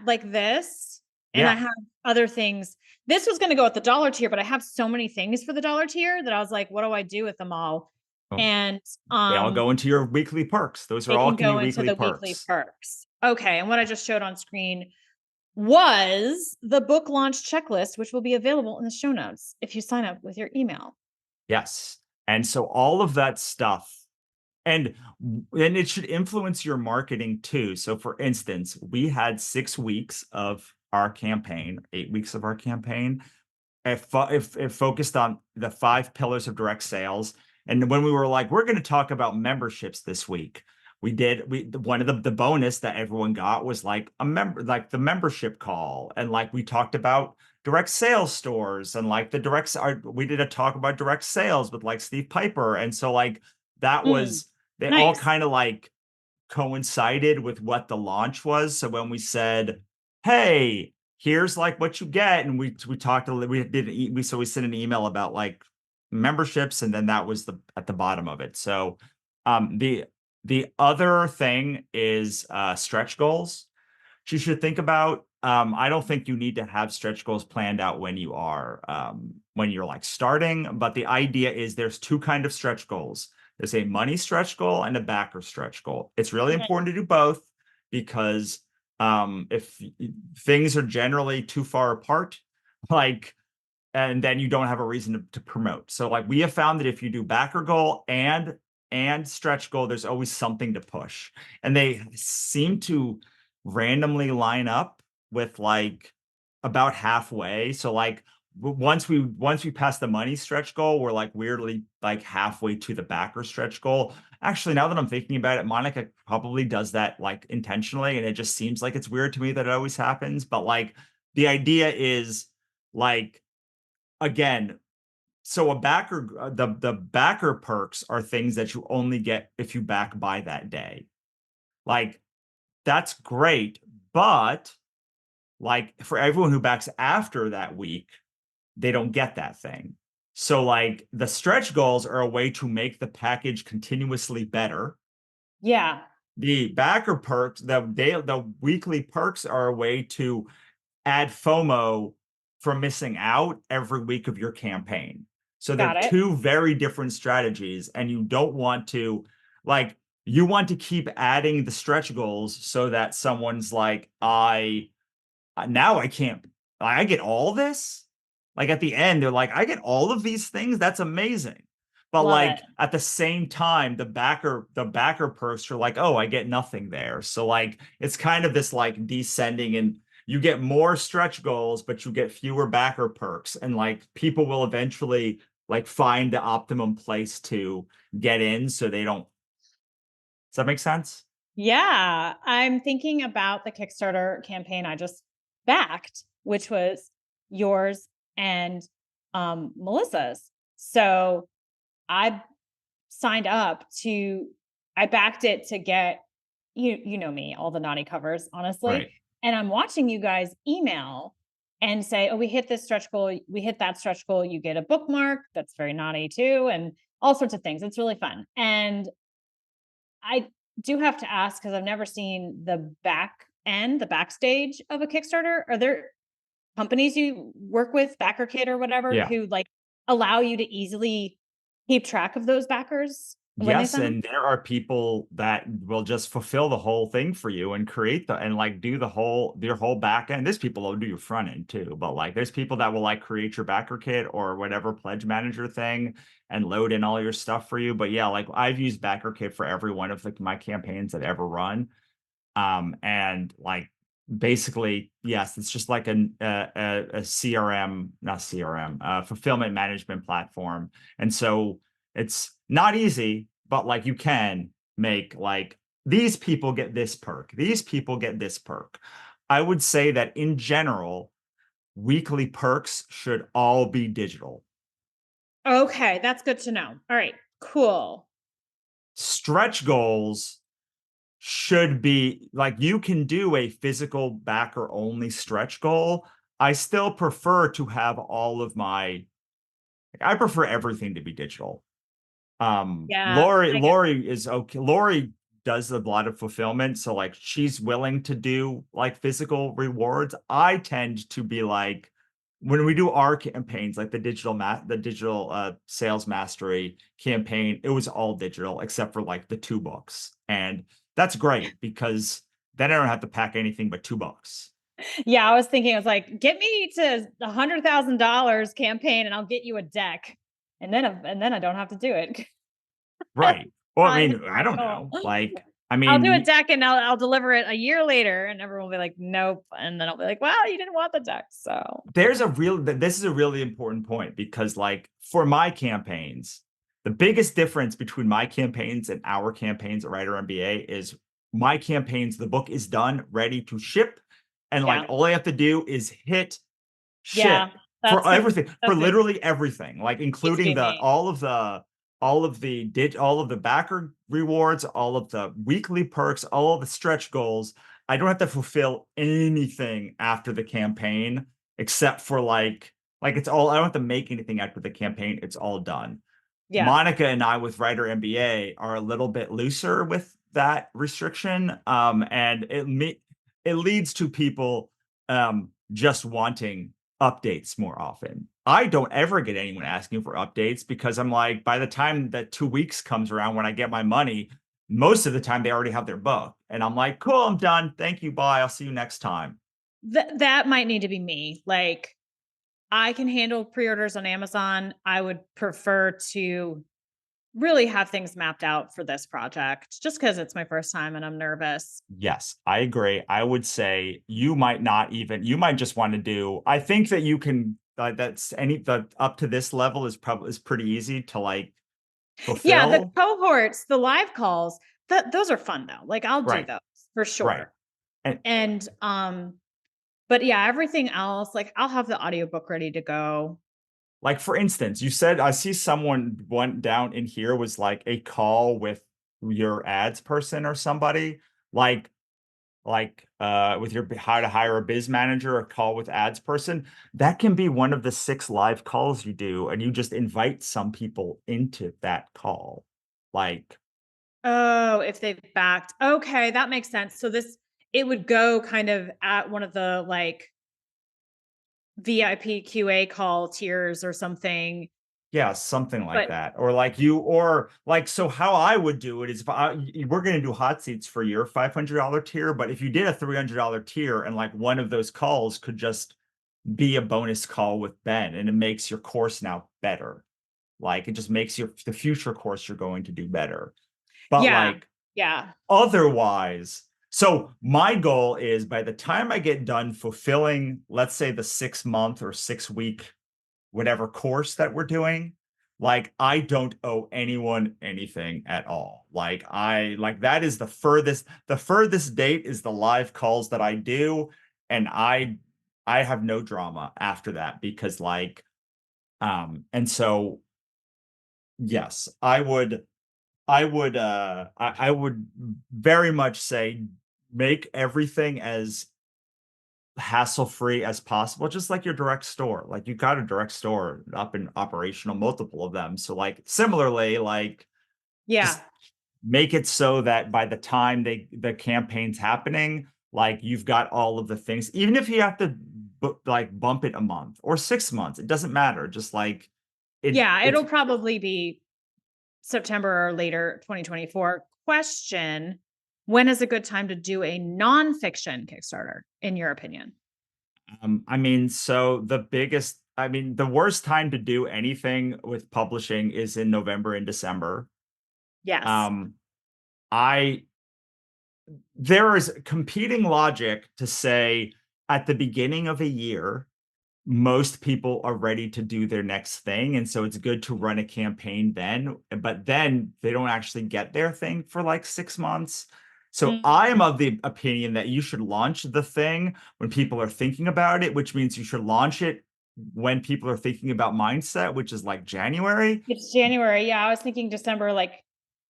like this. And I have other things. This was going to go at the dollar tier, but I have so many things for the dollar tier that I was like, what do I do with them all? And they all go into your weekly perks. Those are all can go into the weekly perks. Okay. And what I just showed on screen was the book launch checklist, which will be available in the show notes if you sign up with your email. Yes. And so all of that stuff, and it should influence your marketing too. So for instance, we had 6 weeks of our campaign, 8 weeks of our campaign. It focused on the 5 pillars of direct sales. And when we were like, we're going to talk about memberships this week, one of the bonus that everyone got was like the membership call. And like, we talked about direct sales stores, and like we did a talk about direct sales with like Steve Piper. And so like that was, they all kind of like coincided with what the launch was. So when we said, hey, here's like what you get, and we talked a little, we sent an email about like memberships, and then that was at the bottom of it. So the other thing is stretch goals. You should think about. I don't think you need to have stretch goals planned out when you're like starting, but the idea is there's 2 kinds of stretch goals. There's a money stretch goal and a backer stretch goal. It's really important to do both, because if things are generally too far apart, like, and then you don't have a reason to promote. So like, we have found that if you do backer goal and stretch goal, there's always something to push, and they seem to randomly line up with like about halfway. So like once we pass the money stretch goal, we're like weirdly like halfway to the backer stretch goal. Actually, now that I'm thinking about it, Monica probably does that like intentionally, and it just seems like it's weird to me that it always happens. But like, the idea is like, again, so the backer perks are things that you only get if you back by that day. Like, that's great, but like for everyone who backs after that week, they don't get that thing. So like, the stretch goals are a way to make the package continuously better. Yeah. The backer perks, the weekly perks, are a way to add FOMO for missing out every week of your campaign. So they're 2 very different strategies, and you don't want to, like, you want to keep adding the stretch goals so that someone's like, now I can't, I get all this. Like at the end, they're like, I get all of these things. That's amazing. But like at the same time, the backer perks are like, oh, I get nothing there. So like, it's kind of this like descending, and you get more stretch goals, but you get fewer backer perks. And like people will eventually like find the optimum place to get in so they don't. Does that make sense? Yeah. I'm thinking about the Kickstarter campaign I just backed, which was yours and Melissa's. So I signed up to, I backed it to get, you know me, all the naughty covers, honestly. Right. And I'm watching you guys email and say, oh, we hit this stretch goal, we hit that stretch goal, you get a bookmark. That's very naughty too, and all sorts of things. It's really fun. And I do have to ask, because I've never seen the back end, the backstage of a Kickstarter. Are there companies you work with, BackerKit or whatever, Yeah. who like allow you to easily keep track of those backers when they Yes, send them? and there are people that will just fulfill the whole thing for you and create the and like do your whole back end. There's people that'll do your front end too, but like there's people that will like create your backer kit or whatever pledge manager thing and load in all your stuff for you. But yeah, like I've used backer kit for every one of my campaigns that ever run. And like basically, yes, it's just like a CRM, not CRM, fulfillment management platform. And so it's not easy, but like you can make like these people get this perk, these people get this perk. I would say that in general, weekly perks should all be digital. Okay, that's good to know. All right, cool. Stretch goals should be like you can do a physical backer only stretch goal. I still prefer to have all of I prefer everything to be digital. Yeah, Lori is okay. Lori does a lot of fulfillment, so like she's willing to do like physical rewards. I tend to be like when we do our campaigns, like the digital sales mastery campaign, it was all digital except for like the 2 books. And that's great because then I don't have to pack anything but 2 books. yeah. I was thinking, I was like, get me to $100,000 campaign, and I'll get you a deck, and then I don't have to do it. Right. Well, I I mean, I don't know. know. Like, I I'll mean, do a deck and I'll deliver it a year later, and everyone will be like, nope. And then I'll be like, well, you didn't want the deck. So this is a really important point because like for my campaigns, the biggest difference between my campaigns and our campaigns at Writer MBA is my campaigns, the book is done, ready to ship. And like yeah. all I have to do is hit Yeah. ship for everything, for That's gonna literally everything, like needs to including be me. all of the backer rewards, all of the weekly perks, all of the stretch goals. I don't have to fulfill anything after the campaign except for like it's all, I don't have to make anything after the campaign. It's all done. Yeah. Monica and I with Writer MBA are a little bit looser with that restriction. And it leads to people just wanting updates more often. I don't ever get anyone asking for updates because I'm like, by the time that 2 weeks comes around when I get my money, most of the time they already have their book. And I'm like, cool, I'm done. Thank you. Bye. I'll see you next time. That might need to be me. Like, I can handle pre-orders on Amazon. I would prefer to really have things mapped out for this project, just because it's my first time and I'm nervous. Yes, I agree. I would say you might just want to do, I think that you can, up to this level is pretty easy to like Yeah, the fulfill. cohorts, the live calls, those are fun though. Like, I'll do Right, those for right. sure. And And but yeah, everything else, like I'll have the audiobook ready to go. like, for instance, you said, I see someone went down in here was like a call with your ads person or somebody like, with your how to hire a biz manager, a call with ads person. That can be one of the 6 live calls you do. And you just invite some people into that call. Like, Oh, if they've backed. Okay, that makes sense. So it would go kind of at one of the like VIP QA call tiers or something. yeah, something like But that. Or so how I would do it is we're going to do hot seats for your $500 tier. But if you did a $300 tier and like one of those calls could just be a bonus call with Ben and it makes your course now better. Like it just makes the future course you're going to do better. But yeah, like yeah. otherwise, So my goal is by the time I get done fulfilling, let's say the 6-month or 6-week, whatever course that we're doing, like I don't owe anyone anything at all. Like that is the furthest date is the live calls that I do. And I have no drama after that because and so yes, I would very much say make everything as hassle-free as possible, just like your direct store. Like you got a direct store up and operational, multiple of them. So like similarly, like Yeah. just make it so that by the time the campaign's happening, like you've got all of the things, even if you have to bump it a month or 6 months, it doesn't matter. Just like Yeah, it's it'll probably be September or later 2024. Question, when is a good time to do a nonfiction Kickstarter, in your opinion? I mean, so the worst time to do anything with publishing is in November and December. Yes. Um, I There is competing logic to say at the beginning of a year, most people are ready to do their next thing. And so it's good to run a campaign then, but then they don't actually get their thing for like 6 months. So I am of the opinion that you should launch the thing when people are thinking about it, which means you should launch it when people are thinking about mindset, which is like January. It's January. Yeah, I was thinking December, like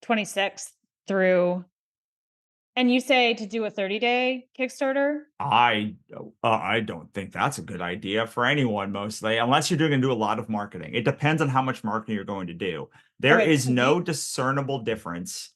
26th through. And you say to do a 30-day Kickstarter? I don't think that's a good idea for anyone, mostly, unless you're gonna do a lot of marketing. It depends on how much marketing you're going to do. There Okay, is 2 no weeks. discernible difference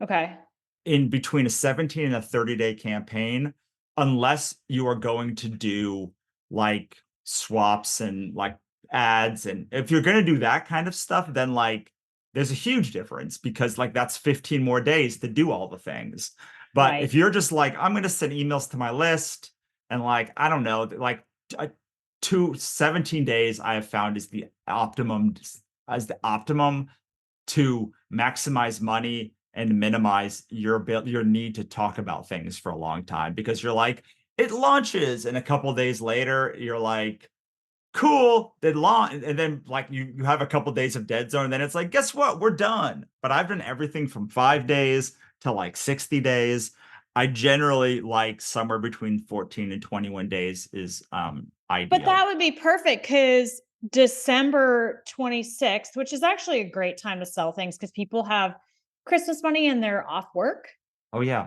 Okay. in between a 17 and a 30-day campaign, unless you are going to do like swaps and like ads. And if you're going to do that kind of stuff, then like there's a huge difference because like that's 15 more days to do all the things. But Right. if you're just like, I'm going to send emails to my list and like, I don't know, like 17 days I have found is the optimum to maximize money and minimize your need to talk about things for a long time because you're like it launches and a couple days later you're like cool they launch and then like you have a couple days of dead zone and then it's like guess what we're done. But I've done everything from 5 days to like 60 days. I generally like somewhere between 14 and 21 days is But that ideal. would be perfect because December 26th, which is actually a great time to sell things because people have Christmas money and they're off work. Oh yeah.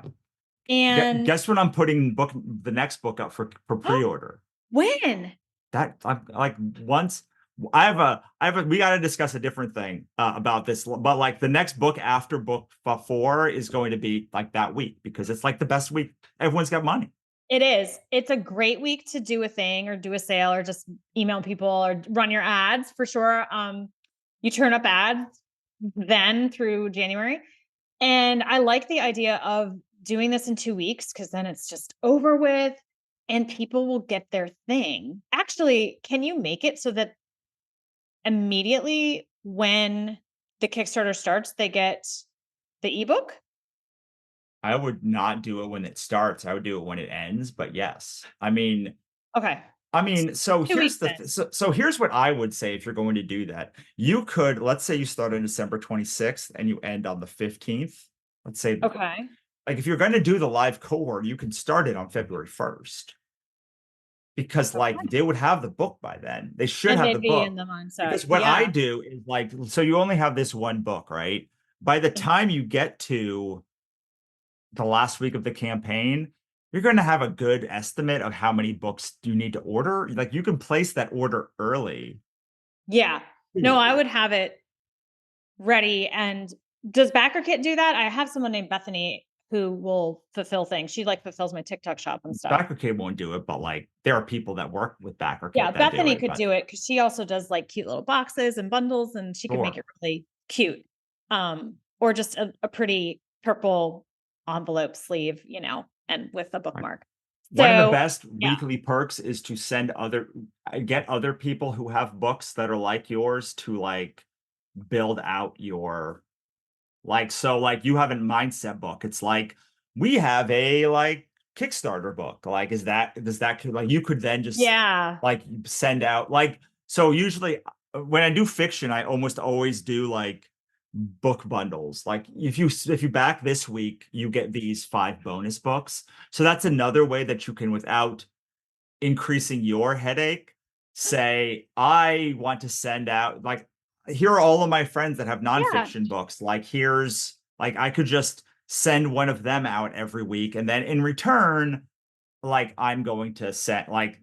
And Guess when I'm putting the next book up for pre-order. when? That I'm like once I have a we got to discuss a different thing about this, but like the next book after book 4 is going to be like that week because it's like the best week. Everyone's got money. It is. It's a great week to do a thing or do a sale or just email people or run your ads for sure. You turn up ads then through January. And I like the idea of doing this in 2 weeks because then it's just over with and people will get their thing. Actually, can you make it so that immediately when the Kickstarter starts, they get the ebook? I would not do it when it starts. I would do it when it ends, but yes. Okay. So 2 weeks here's the then. so here's what I would say if you're going to do that. You could, let's say you start on December 26th and you end on the 15th. Let's say Okay. like if you're going to do the live cohort, you can start it on February 1st because like Okay. they would have the book by then. They should And have they'd the be book in the mindset. because what I Yeah. do is like, so you only have this one book, right? By the time you get to the last week of the campaign, you're going to have a good estimate of how many books you need to order. Like you can place that order early. Yeah. No, I would have it ready. And does BackerKit do that? I have someone named Bethany who will fulfill things. She like fulfills my TikTok shop and stuff. BackerKit won't do it, but like there are people that work with Yeah, BackerKit that do Bethany it. could But do it because she also does like cute little boxes and bundles and she could make sure. it really cute. Or just a pretty purple envelope sleeve, and with a Right. bookmark. One of the So best yeah. weekly perks is to get other people who have books that are like yours to like build out your like, so like you have a mindset book. It's like we have a like Kickstarter book. Like, does that like, you could then just like send out like, so usually when I do fiction, I almost always do like book bundles. Like if you back this week, you get these 5 bonus books. So that's another way that you can, without increasing your headache, say, I want to send out, like, here are all of my friends that have nonfiction books. Like, here's, like, I could just send one of them out every week. And then in return, like, I'm going to send, like,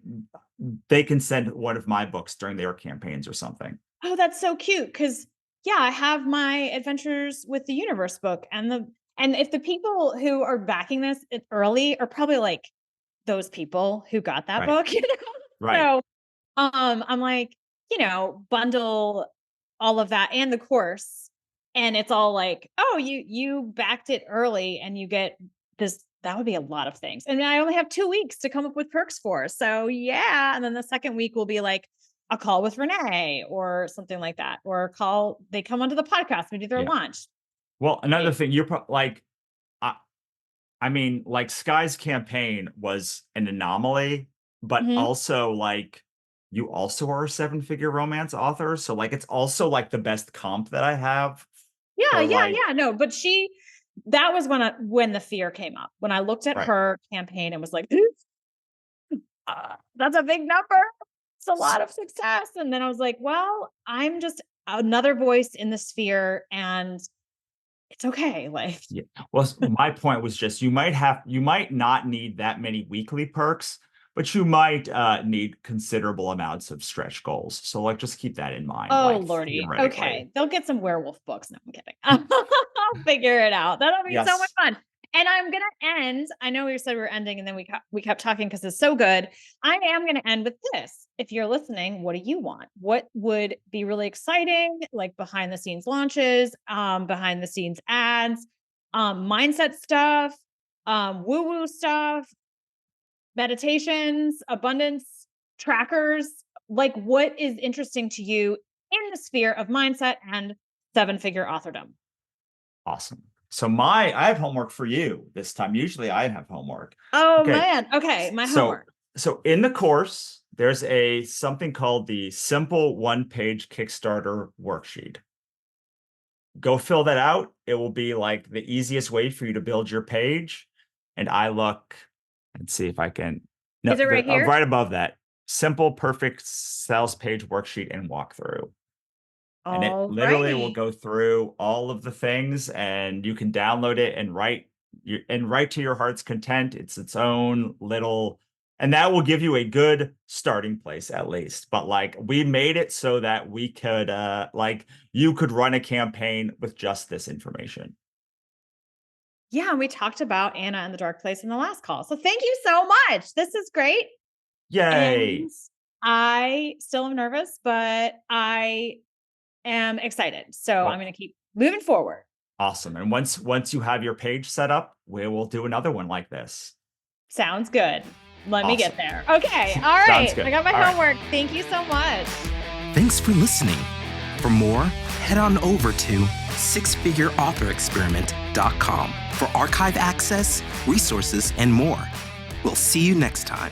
they can send one of my books during their campaigns or something. Oh, that's so cute. Cause I have my Adventures with the Universe book, and if the people who are backing this early are probably like those people who got that book, you know? Right. So, I'm like, bundle all of that and the course, and it's all like, oh, you backed it early and you get this. That would be a lot of things. And I only have 2 weeks to come up with perks for. So yeah. And then the second week will be like a call with Renee or something like that, or they come onto the podcast, we do their launch. Well, another thing, you're like, I mean, like, Sky's campaign was an anomaly, but also like, you also are a 7-figure romance author. So like, it's also like the best comp that I have. No, but that was when the fear came up, when I looked at her campaign and was like, that's a big number. It's a lot of success. And then I was like, well, I'm just another voice in the sphere, and it's okay. Like, well, my point was just, you might not need that many weekly perks, but you might need considerable amounts of stretch goals. So like, just keep that in mind. Oh, like, Lordy. Okay. They'll get some werewolf books. No, I'm kidding. I'll figure it out. That'll be so much fun. And I'm going to end. I know we said we were ending, and then we kept talking because it's so good. I am going to end with this. If you're listening, what do you want? What would be really exciting? Like behind the scenes launches, behind the scenes ads, mindset stuff, woo-woo stuff, meditations, abundance trackers. Like, what is interesting to you in the sphere of mindset and 7-figure authordom? Awesome. So I have homework for you this time. Usually I have homework. Oh, man. Okay. My homework. So in the course, there's something called the simple 1-page Kickstarter worksheet. Go fill that out. It will be like the easiest way for you to build your page. And let's see if I can. No, is it right here? Right above that. Simple, perfect sales page worksheet and walkthrough. And it literally will go through all of the things, and you can download it and write to your heart's content. It's its own little, and that will give you a good starting place at least. But like, we made it so that we could, like, you could run a campaign with just this information. Yeah. And we talked about Anna and the Dark Place in the last call. So thank you so much. This is great. Yay. And I still am nervous, but I am excited. So I'm going to keep moving forward. Awesome. And once you have your page set up, we will do another one like this. Sounds good. Let me get there. Okay. All right. I got my homework. Thank you so much. Thanks for listening. For more, head on over to sixfigureauthorexperiment.com for archive access, resources, and more. We'll see you next time.